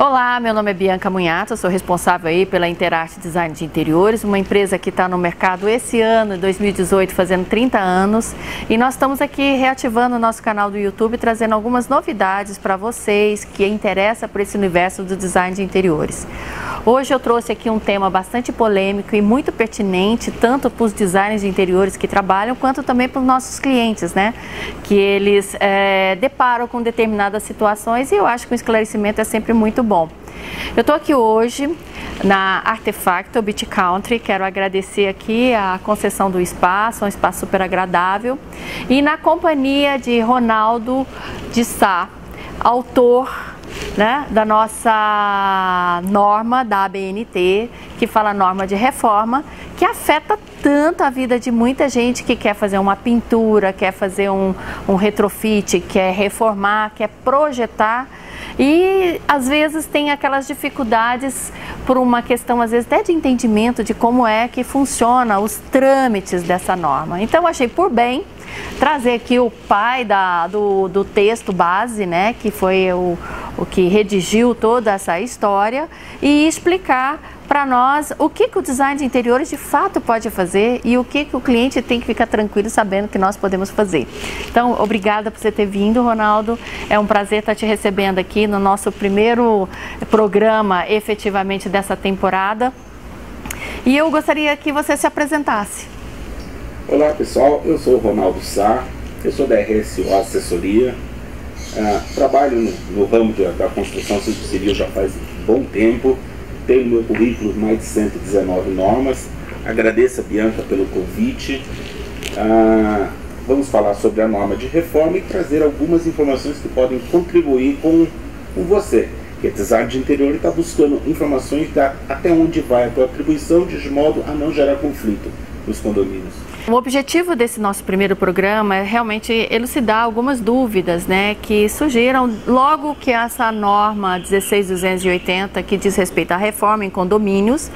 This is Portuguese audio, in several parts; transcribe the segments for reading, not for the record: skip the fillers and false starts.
Olá, meu nome é Bianca Munhato, sou responsável aí pela Interarte Design de Interiores, uma empresa que está no mercado esse ano, 2018, fazendo 30 anos. E nós estamos aqui reativando o nosso canal do YouTube, trazendo algumas novidades para vocês que interessam por esse universo do design de interiores. Hoje eu trouxe aqui um tema bastante polêmico e muito pertinente, tanto para os designers de interiores que trabalham, quanto também para os nossos clientes, né? Que eles deparam com determinadas situações e eu acho que o esclarecimento é sempre muito bom. Eu estou aqui hoje na Artefacto Beach Country, quero agradecer aqui a concessão do espaço, um espaço super agradável, e na companhia de Ronaldo de Sá, autor, né, da nossa norma da ABNT, que fala norma de reforma, que afeta tanto a vida de muita gente que quer fazer uma pintura, quer fazer um retrofit, quer reformar, quer projetar. E às vezes tem aquelas dificuldades por uma questão, às vezes, até de entendimento de como é que funciona os trâmites dessa norma. Então, eu achei por bem trazer aqui o pai do texto base, né, que foi o que redigiu toda essa história, e explicar para nós o que o design de interiores de fato pode fazer e o que o cliente tem que ficar tranquilo sabendo que nós podemos fazer. Então, obrigada por você ter vindo, Ronaldo. É um prazer estar te recebendo aqui no nosso primeiro programa, efetivamente, dessa temporada. E eu gostaria que você se apresentasse. Olá, pessoal. Eu sou o Ronaldo Sá, eu sou da RSO Assessoria. Trabalho no ramo da construção civil já faz um bom tempo. Tenho no meu currículo mais de 119 normas. Agradeço a Bianca pelo convite. Vamos falar sobre a norma de reforma e trazer algumas informações que podem contribuir com você, que é design de interior e está buscando informações até onde vai a tua atribuição, de modo a não gerar conflito nos condomínios. O objetivo desse nosso primeiro programa é realmente elucidar algumas dúvidas, né, que surgiram logo que essa norma 16.280, que diz respeito à reforma em condomínios,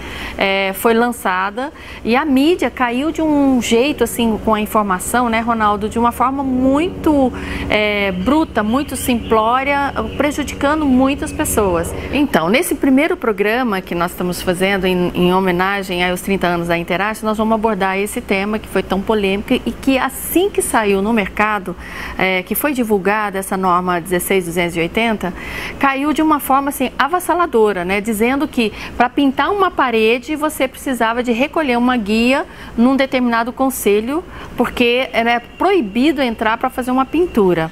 foi lançada, e a mídia caiu de um jeito, assim, com a informação, né, Ronaldo, de uma forma muito bruta, muito simplória, prejudicando muitas pessoas. Então, nesse primeiro programa que nós estamos fazendo em homenagem aos 30 anos da Interarte, nós vamos abordar esse tema que foi tão polêmica e que assim que saiu no mercado, que foi divulgada essa norma 16.280, caiu de uma forma assim avassaladora, né, dizendo que para pintar uma parede você precisava de recolher uma guia num determinado concelho, porque era proibido entrar para fazer uma pintura.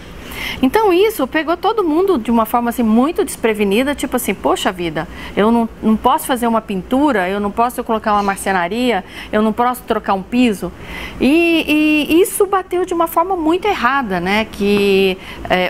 Então isso pegou todo mundo de uma forma assim muito desprevenida, tipo assim, poxa vida, eu não posso fazer uma pintura, eu não posso colocar uma marcenaria, eu não posso trocar um piso. E isso bateu de uma forma muito errada, né, que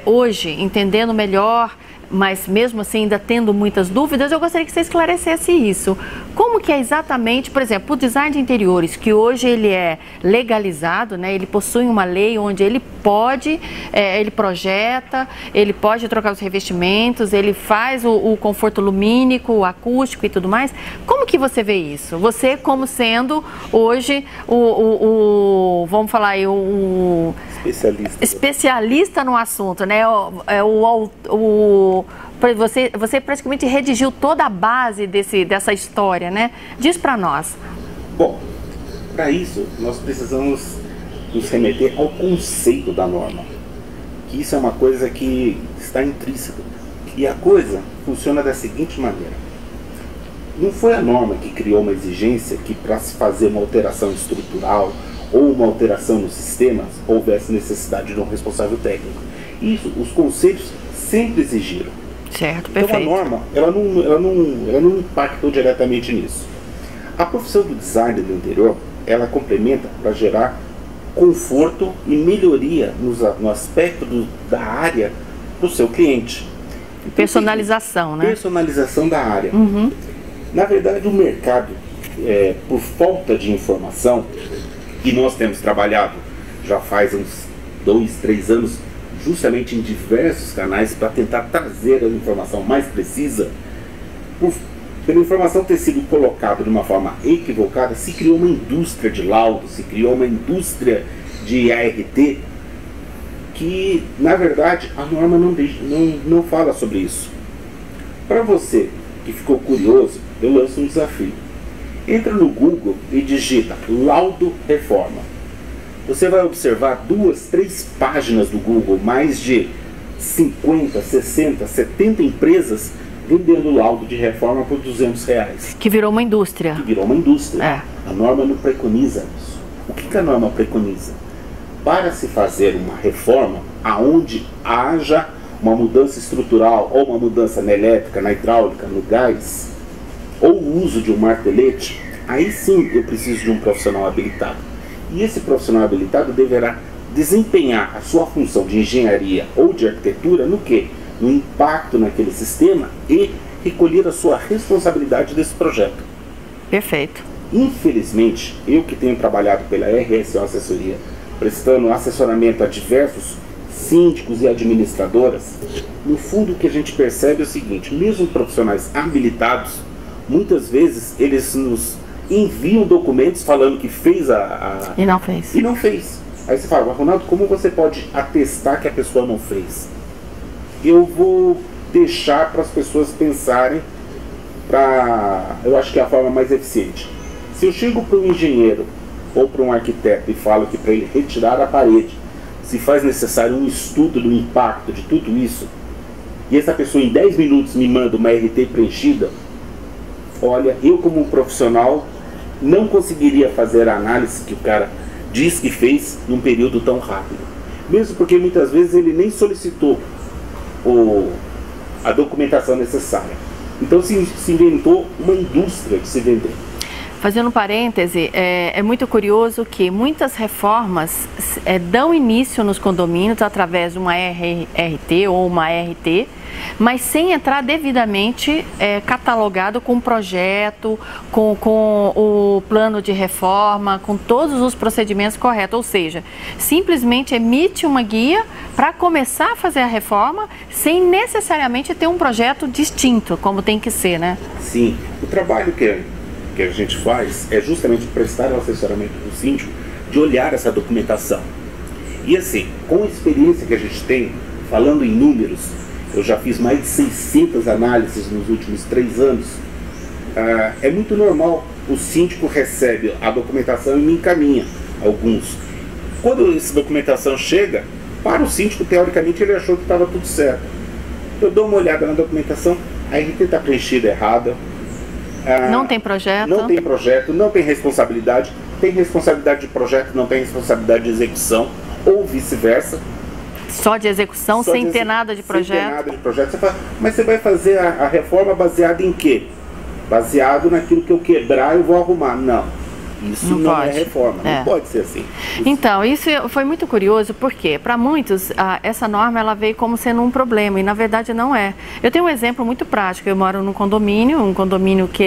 hoje, entendendo melhor, mas mesmo assim ainda tendo muitas dúvidas, eu gostaria que você esclarecesse isso. Como que é exatamente, por exemplo, o design de interiores, que hoje ele é legalizado, né? Ele possui uma lei onde ele pode, ele projeta, ele pode trocar os revestimentos, ele faz o conforto lumínico, o acústico e tudo mais. Como que você vê isso? Você como sendo hoje vamos falar aí, especialista no assunto, né? Você praticamente redigiu toda a base dessa história, né? Diz para nós. Bom, para isso nós precisamos nos remeter ao conceito da norma, que isso é uma coisa que está intrínseca. E a coisa funciona da seguinte maneira: não foi a norma que criou uma exigência que para se fazer uma alteração estrutural ou uma alteração nos sistemas houvesse necessidade de um responsável técnico. Isso os conceitos sempre exigiram. Certo, perfeito. Então a norma, ela não impactou diretamente nisso. A profissão do design do interior, ela complementa para gerar conforto e melhoria no aspecto da área do seu cliente. Então, personalização, né? Personalização da área. Uhum. Na verdade, o mercado, por falta de informação, e nós temos trabalhado já faz uns 2, 3 anos, justamente em diversos canais para tentar trazer a informação mais precisa, pela informação ter sido colocada de uma forma equivocada, se criou uma indústria de laudos, se criou uma indústria de ART, que na verdade a norma não fala sobre isso. Para você que ficou curioso, eu lanço um desafio. Entra no Google e digita laudo reforma. Você vai observar 2, 3 páginas do Google, mais de 50, 60, 70 empresas vendendo laudo de reforma por R$200. Que virou uma indústria. Que virou uma indústria. A norma não preconiza isso. O que a norma preconiza? Para se fazer uma reforma aonde haja uma mudança estrutural ou uma mudança na elétrica, na hidráulica, no gás, ou o uso de um martelete, aí sim eu preciso de um profissional habilitado. E esse profissional habilitado deverá desempenhar a sua função de engenharia ou de arquitetura no quê? No impacto naquele sistema e recolher a sua responsabilidade desse projeto. Perfeito. Infelizmente, eu que tenho trabalhado pela RSO Assessoria, prestando assessoramento a diversos síndicos e administradoras, no fundo o que a gente percebe é o seguinte: mesmo profissionais habilitados, muitas vezes eles nos enviam documentos falando que fez e não fez. E não fez. Aí você fala, Ronaldo, como você pode atestar que a pessoa não fez? Eu vou deixar para as pessoas pensarem, eu acho que é a forma mais eficiente. Se eu chego para um engenheiro ou para um arquiteto e falo que para ele retirar a parede se faz necessário um estudo do impacto de tudo isso, e essa pessoa em 10 minutos me manda uma RT preenchida, olha, eu como profissional não conseguiria fazer a análise que o cara diz que fez num período tão rápido. Mesmo porque muitas vezes ele nem solicitou a documentação necessária. Então se inventou uma indústria de se vender. Fazendo um parêntese, é muito curioso que muitas reformas dão início nos condomínios através de uma RT ou uma RT, mas sem entrar devidamente catalogado com o projeto, com o plano de reforma, com todos os procedimentos corretos. Ou seja, simplesmente emite uma guia para começar a fazer a reforma sem necessariamente ter um projeto distinto, como tem que ser, né? Sim, o trabalho que a gente faz é justamente prestar o assessoramento do síndico de olhar essa documentação. E assim, com a experiência que a gente tem, falando em números, eu já fiz mais de 600 análises nos últimos 3 anos, é muito normal, o síndico recebe a documentação e me encaminha alguns. Quando essa documentação chega, para o síndico, teoricamente, ele achou que estava tudo certo. Eu dou uma olhada na documentação, a RT está preenchida errada, não tem projeto. Não tem projeto, não tem responsabilidade. Tem responsabilidade de projeto, não tem responsabilidade de execução, ou vice-versa. Só de execução, sem ter nada de projeto. Sem ter nada de projeto. Você fala, mas você vai fazer a reforma baseada em quê? Baseado naquilo que eu quebrar, eu vou arrumar. Não. Isso não é reforma, não pode ser assim. Então, isso foi muito curioso, porque para muitos essa norma ela veio como sendo um problema e na verdade não é. Eu tenho um exemplo muito prático, eu moro num condomínio, que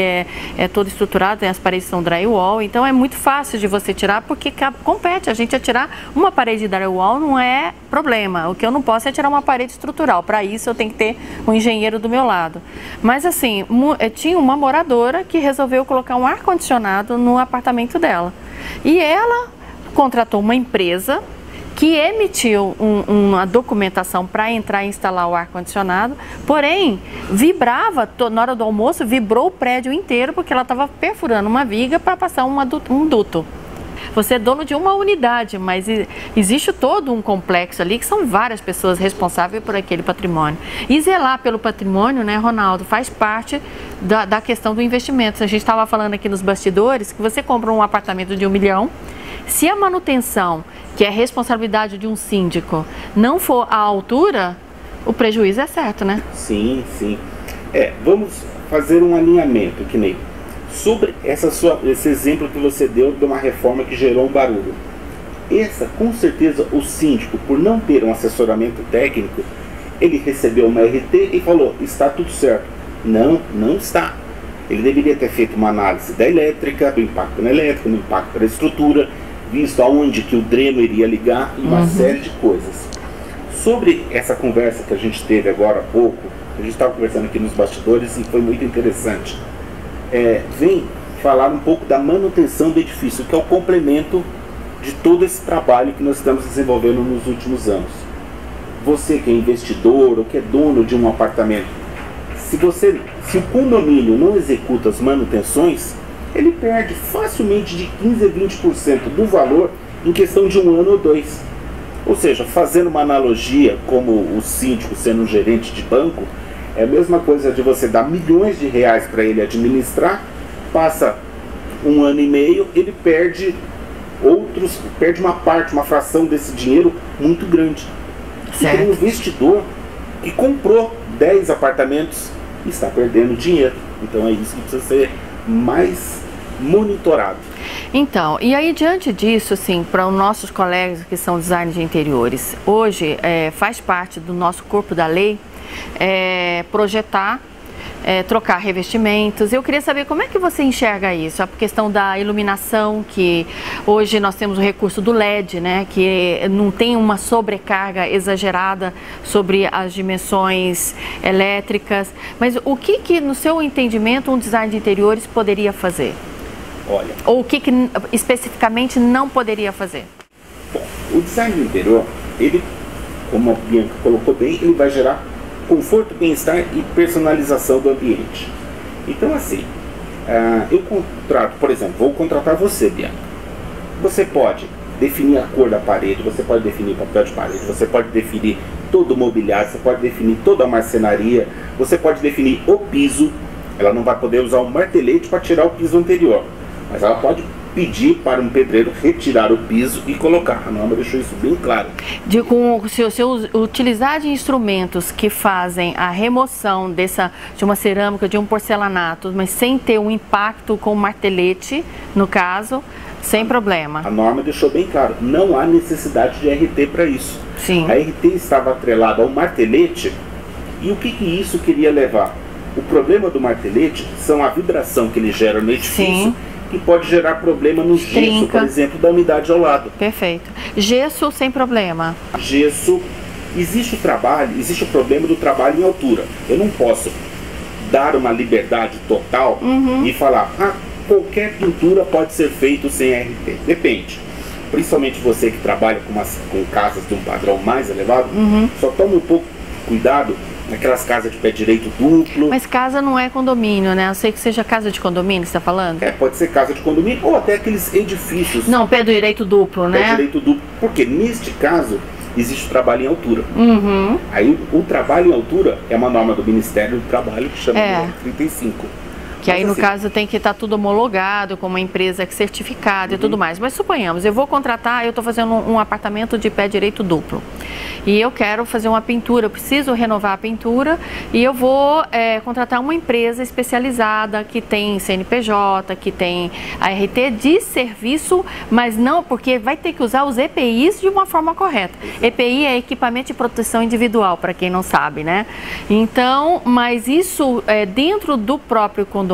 é todo estruturado, tem as paredes são drywall, então é muito fácil de você tirar, porque compete a gente a tirar uma parede de drywall, não é problema. O que eu não posso é tirar uma parede estrutural, para isso eu tenho que ter um engenheiro do meu lado. Mas assim, tinha uma moradora que resolveu colocar um ar-condicionado no apartamento dela. E ela contratou uma empresa que emitiu uma documentação para entrar e instalar o ar-condicionado, porém, vibrava, na hora do almoço, vibrou o prédio inteiro, porque ela estava perfurando uma viga para passar um duto. Você é dono de uma unidade, mas existe todo um complexo ali, que são várias pessoas responsáveis por aquele patrimônio. E zelar pelo patrimônio, né, Ronaldo, faz parte da questão do investimento. A gente estava falando aqui nos bastidores que você compra um apartamento de 1 milhão, se a manutenção, que é responsabilidade de um síndico, não for à altura, o prejuízo é certo, né? Sim, sim. Vamos fazer um alinhamento, que nem sobre esse exemplo que você deu de uma reforma que gerou um barulho. Com certeza, o síndico, por não ter um assessoramento técnico, ele recebeu uma RT e falou, está tudo certo. Não, não está. Ele deveria ter feito uma análise da elétrica, do impacto na elétrica, do impacto na estrutura, visto aonde que o dreno iria ligar e uma série de coisas. Sobre essa conversa que a gente teve agora há pouco, a gente estava conversando aqui nos bastidores e foi muito interessante. Vem falar um pouco da manutenção do edifício, que é o complemento de todo esse trabalho que nós estamos desenvolvendo nos últimos anos. Você que é investidor ou que é dono de um apartamento, se o condomínio não executa as manutenções, ele perde facilmente de 15 a 20% do valor em questão de 1 ano ou 2. Ou seja, fazendo uma analogia como o síndico sendo um gerente de banco, é a mesma coisa de você dar milhões de reais para ele administrar, passa 1 ano e meio, ele perde uma fração desse dinheiro muito grande. Certo. Então, um investidor que comprou 10 apartamentos está perdendo dinheiro. Então é isso que precisa ser mais monitorado. Então, e aí diante disso, assim, para os nossos colegas que são designers de interiores, hoje faz parte do nosso corpo da lei projetar, trocar revestimentos. Eu queria saber como é que você enxerga isso, a questão da iluminação, que hoje nós temos o recurso do LED, né, que não tem uma sobrecarga exagerada sobre as dimensões elétricas, mas o que no seu entendimento um design de interiores poderia fazer? Olha, ou o que especificamente não poderia fazer? Bom, o design do interior, ele, como a Bianca colocou bem, ele vai gerar conforto, bem-estar e personalização do ambiente. Então assim, eu contrato, por exemplo, vou contratar você, Bianca. Você pode definir a cor da parede, você pode definir o papel de parede, você pode definir todo o mobiliário, você pode definir toda a marcenaria, você pode definir o piso. Ela não vai poder usar um martelete para tirar o piso anterior, mas ela pode pedir para um pedreiro retirar o piso e colocar. A norma deixou isso bem claro. Se utilizar de instrumentos que fazem a remoção de uma cerâmica, de um porcelanato, mas sem ter um impacto com o martelete, no caso, sem problema. A norma deixou bem claro, não há necessidade de RT para isso. Sim. A RT estava atrelada ao martelete, e o que isso queria levar? O problema do martelete são a vibração que ele gera no edifício. Sim. Que pode gerar problema no gesso, por exemplo, da umidade ao lado. Perfeito. Gesso sem problema. Gesso, existe o problema do trabalho em altura. Eu não posso dar uma liberdade total e falar, qualquer pintura pode ser feita sem RT. Depende. Principalmente você que trabalha com casas de um padrão mais elevado, só tome um pouco cuidado naquelas casas de pé direito duplo. Mas casa não é condomínio, né? Eu sei que seja casa de condomínio que você está falando. Pode ser casa de condomínio ou até aqueles edifícios. Não, pé direito duplo, né? Pé direito duplo. Porque neste caso existe o trabalho em altura. Aí o trabalho em altura é uma norma do Ministério do Trabalho que chama de 35. Que aí, no caso, tem que estar tudo homologado com uma empresa certificada e tudo mais. Mas suponhamos, eu vou contratar, eu estou fazendo um apartamento de pé direito duplo. E eu quero fazer uma pintura, eu preciso renovar a pintura e eu vou contratar uma empresa especializada que tem CNPJ, que tem ART de serviço, mas não, porque vai ter que usar os EPIs de uma forma correta. EPI é equipamento de proteção individual, para quem não sabe, né? Então, mas isso dentro do próprio condomínio,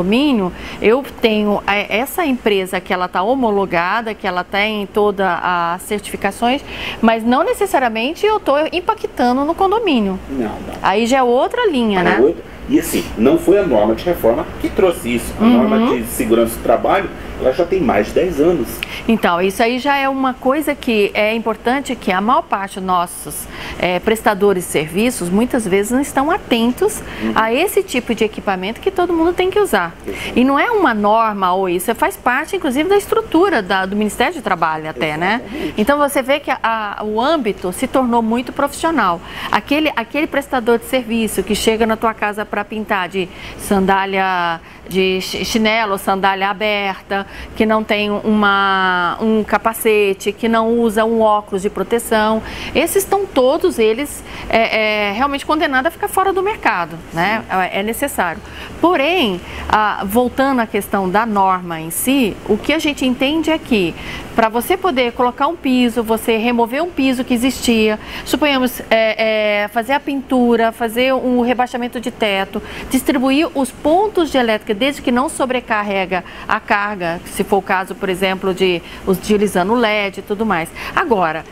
eu tenho essa empresa que ela está homologada, que ela tem todas as certificações, mas não necessariamente eu estou impactando no condomínio. Não. Aí já é outra linha, né? E assim, não foi a norma de reforma que trouxe isso. A norma de segurança do trabalho, ela já tem mais de 10 anos. Então, isso aí já é uma coisa que é importante, que a maior parte dos nossos prestadores de serviços, muitas vezes não estão atentos a esse tipo de equipamento que todo mundo tem que usar. E não é uma norma ou isso, faz parte, inclusive, da estrutura do Ministério do Trabalho até, né? Então, você vê que o âmbito se tornou muito profissional. Aquele prestador de serviço que chega na tua casa para pintar de sandália, de chinelo, sandália aberta, que não tem um capacete, que não usa um óculos de proteção, esses estão todos eles realmente condenados a ficar fora do mercado, né? É necessário. Porém, voltando à questão da norma em si, o que a gente entende é que para você poder colocar um piso, você remover um piso que existia, suponhamos fazer a pintura, fazer um rebaixamento de teto, distribuir os pontos de elétrica desde que não sobrecarrega a carga, se for o caso, por exemplo, de utilizando LED e tudo mais. Agora,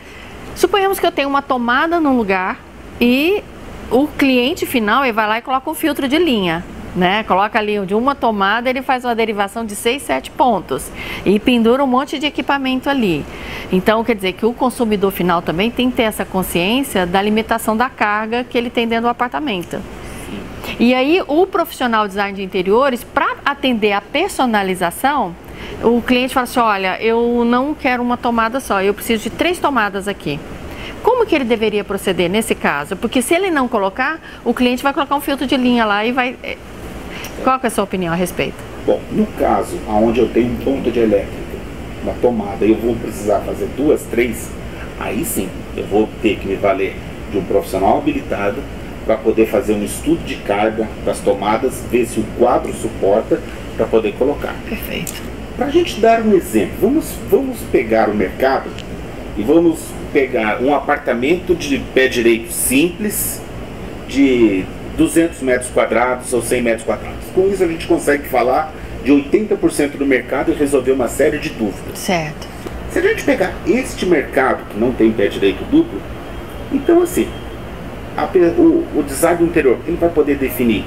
suponhamos que eu tenho uma tomada num lugar e o cliente final ele vai lá e coloca um filtro de linha, né? Coloca ali de uma tomada, ele faz uma derivação de 6, 7 pontos e pendura um monte de equipamento ali. Então, quer dizer que o consumidor final também tem que ter essa consciência da limitação da carga que ele tem dentro do apartamento. E aí o profissional de design de interiores, para atender a personalização, o cliente fala assim, olha, eu não quero uma tomada só, eu preciso de 3 tomadas aqui. Como que ele deveria proceder nesse caso? Porque se ele não colocar, o cliente vai colocar um filtro de linha lá e vai... Qual que é a sua opinião a respeito? Bom, no caso onde eu tenho um ponto de elétrica, uma tomada, eu vou precisar fazer 2, 3, aí sim, eu vou ter que me valer de um profissional habilitado para poder fazer um estudo de carga das tomadas, ver se o quadro suporta para poder colocar. Perfeito. Para a gente dar um exemplo, vamos pegar o mercado e vamos pegar um apartamento de pé direito simples, de 200 metros quadrados ou 100 metros quadrados. Com isso a gente consegue falar de 80% do mercado e resolver uma série de dúvidas. Certo. Se a gente pegar este mercado que não tem pé direito duplo, então assim, o design do interior, ele vai poder definir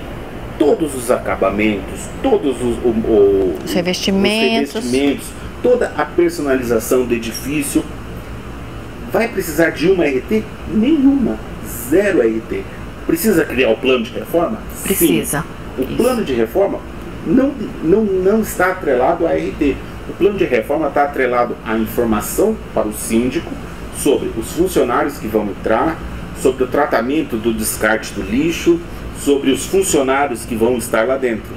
todos os acabamentos, todos os revestimentos, toda a personalização do edifício. Vai precisar de uma RT? Nenhuma. 0 RT. Precisa criar o plano de reforma? Precisa. Sim. O plano de reforma não está atrelado à RT. O plano de reforma está atrelado à informação para o síndico sobre os funcionários que vão entrar, sobre o tratamento do descarte do lixo, sobre os funcionários que vão estar lá dentro.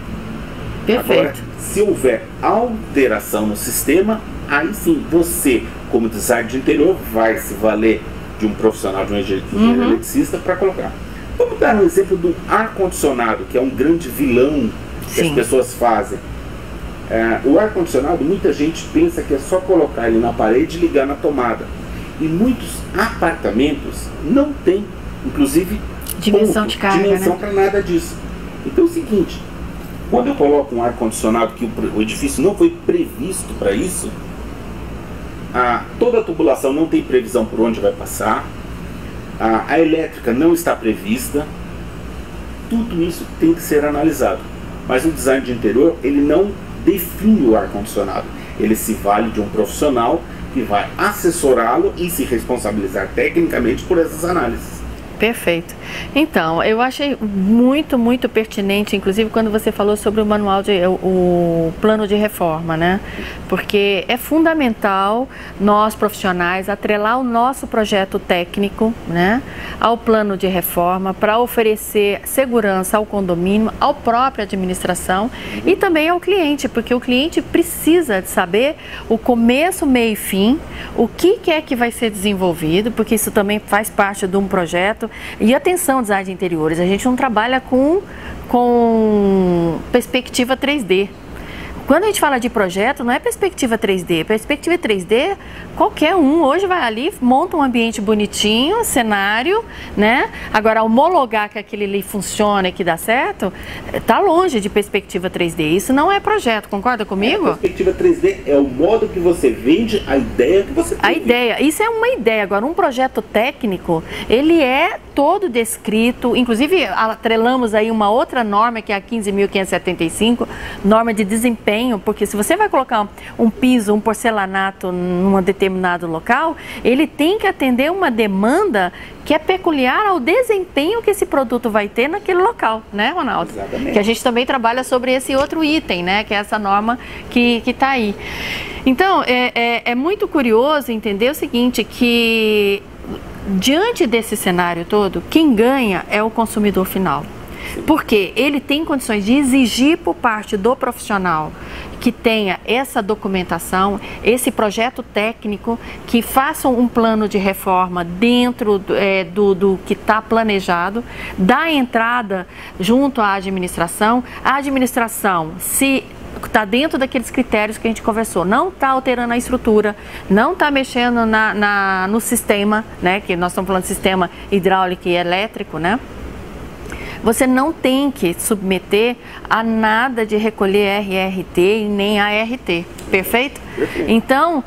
Perfeito. Agora, se houver alteração no sistema, aí sim, você, como design de interior, vai se valer de um profissional, de um engenheiro eletricista para colocar. Vamos dar um exemplo do ar-condicionado, que é um grande vilão que as pessoas fazem. O ar-condicionado, muita gente pensa que é só colocar ele na parede e ligar na tomada. E muitos apartamentos não tem, inclusive, dimensão de carga, dimensão né? para nada disso. Então é o seguinte, quando eu coloco um ar-condicionado que o edifício não foi previsto para isso, toda a tubulação não tem previsão por onde vai passar, a elétrica não está prevista, tudo isso tem que ser analisado. Mas o design de interior, ele não define o ar-condicionado, ele se vale de um profissional que vai assessorá-lo e se responsabilizar tecnicamente por essas análises. Perfeito. Então, eu achei muito, muito pertinente, inclusive quando você falou sobre o manual o plano de reforma, né? Porque é fundamental nós profissionais atrelar o nosso projeto técnico, né, ao plano de reforma para oferecer segurança ao condomínio, à própria administração e também ao cliente, porque o cliente precisa de saber o começo, meio e fim, o que é que vai ser desenvolvido, porque isso também faz parte de um projeto. E atenção, design de interiores, a gente não trabalha com perspectiva 3D. Quando a gente fala de projeto, não é perspectiva 3D. Perspectiva 3D, qualquer um hoje vai ali, monta um ambiente bonitinho, cenário, né? Agora, homologar que aquele ali funciona e que dá certo, tá longe de perspectiva 3D. Isso não é projeto, concorda comigo? A perspectiva 3D é o modo que você vende a ideia que você tem. A ideia, isso é uma ideia. Agora, um projeto técnico, ele é todo descrito, inclusive atrelamos aí uma outra norma, que é a 15.575, norma de desempenho, porque se você vai colocar um piso, um porcelanato num determinado local, ele tem que atender uma demanda que é peculiar ao desempenho que esse produto vai ter naquele local, né, Ronaldo? Exatamente. Que a gente também trabalha sobre esse outro item, né, que é essa norma que está aí. Então, é muito curioso entender o seguinte, que diante desse cenário todo, quem ganha é o consumidor final. Porque ele tem condições de exigir por parte do profissional que tenha essa documentação, esse projeto técnico, que façam um plano de reforma dentro do que está planejado, dá entrada junto à administração. A administração, se está dentro daqueles critérios que a gente conversou, não está alterando a estrutura, não está mexendo no sistema, né, que nós estamos falando de sistema hidráulico e elétrico, né? Você não tem que submeter a nada de recolher RRT e nem ART, perfeito? Perfeito. Então,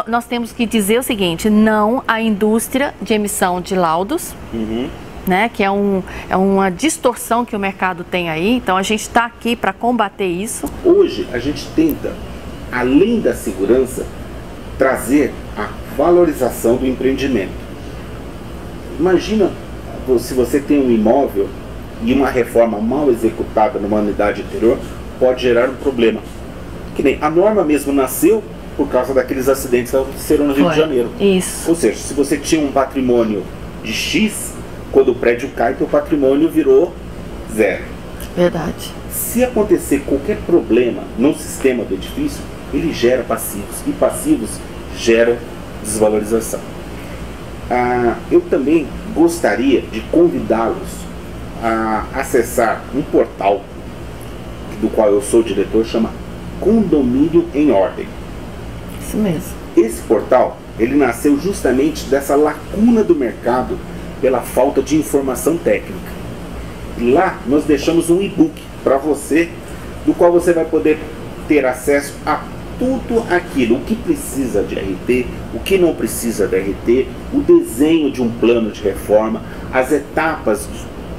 nós temos que dizer o seguinte, não à indústria de emissão de laudos, né, que é uma distorção que o mercado tem aí, então a gente está aqui para combater isso. Hoje a gente tenta, além da segurança, trazer a valorização do empreendimento. Imagina se você tem um imóvel e uma reforma mal executada numa unidade interior pode gerar um problema. Que nem a norma mesmo nasceu por causa daqueles acidentes que aconteceram no Rio de Janeiro. Isso. Ou seja, se você tinha um patrimônio de X, quando o prédio cai, teu patrimônio virou 0. Verdade. Se acontecer qualquer problema no sistema do edifício, ele gera passivos, e passivos geram desvalorização. Eu também gostaria de convidá-los a acessar um portal do qual eu sou diretor, chama Condomínio em Ordem. Isso mesmo. Esse portal, ele nasceu justamente dessa lacuna do mercado pela falta de informação técnica. E lá nós deixamos um e-book para você, do qual você vai poder ter acesso a tudo aquilo, o que precisa de RT, o que não precisa de RT, o desenho de um plano de reforma, as etapas,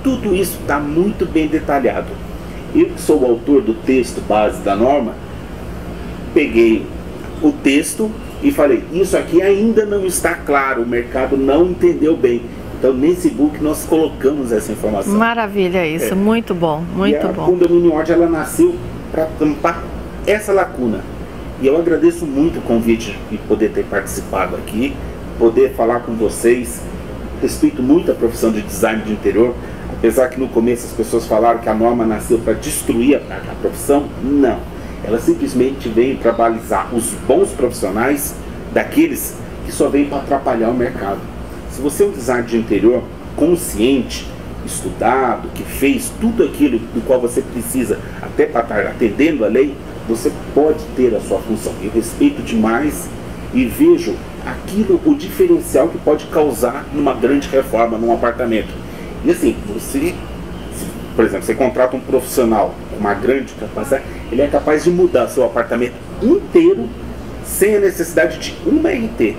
tudo isso está muito bem detalhado. Eu que sou o autor do texto base da norma, peguei o texto e falei, isso aqui ainda não está claro, o mercado não entendeu bem. Então nesse e-book nós colocamos essa informação. Maravilha isso, muito bom, muito bom. A Condomínio em Ordem, ela nasceu para tampar essa lacuna. E eu agradeço muito o convite de poder ter participado aqui, poder falar com vocês. Respeito muito a profissão de design de interior, apesar que no começo as pessoas falaram que a norma nasceu para destruir a profissão. Não, ela simplesmente veio para balizar os bons profissionais daqueles que só veio para atrapalhar o mercado. Se você é um designer de interior consciente, estudado, que fez tudo aquilo do qual você precisa até para estar atendendo a lei, você pode ter a sua função. Eu respeito demais e vejo aquilo, o diferencial que pode causar numa grande reforma, num apartamento. E assim, você, por exemplo, você contrata um profissional com uma grande capacidade, ele é capaz de mudar seu apartamento inteiro sem a necessidade de uma RT.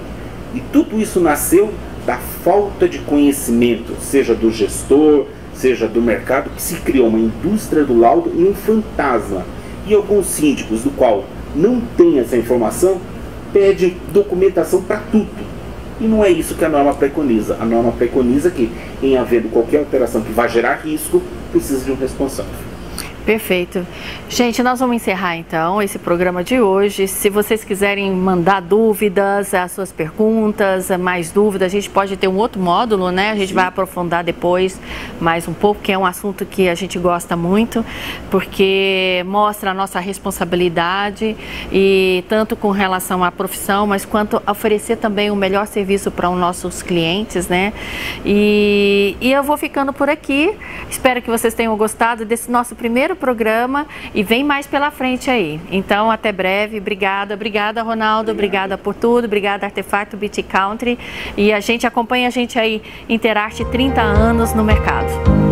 E tudo isso nasceu da falta de conhecimento, seja do gestor, seja do mercado, que se criou uma indústria do laudo e um fantasma. E alguns síndicos, do qual não tem essa informação, pedem documentação para tudo. E não é isso que a norma preconiza. A norma preconiza que, em havendo qualquer alteração que vá gerar risco, precisa de um responsável. Perfeito. Gente, nós vamos encerrar então esse programa de hoje. Se vocês quiserem mandar dúvidas, as suas perguntas, mais dúvidas, a gente pode ter um outro módulo, né? A gente vai aprofundar depois mais um pouco, que é um assunto que a gente gosta muito, porque mostra a nossa responsabilidade, e tanto com relação à profissão, mas quanto a oferecer também o melhor serviço para os nossos clientes, né? E eu vou ficando por aqui. Espero que vocês tenham gostado desse nosso primeiro programa, e vem mais pela frente aí. Então, até breve. Obrigada, Ronaldo. Obrigada por tudo. Obrigada, Artefato Beauty Country. E a gente acompanha a gente aí, Interarte 30 anos no mercado.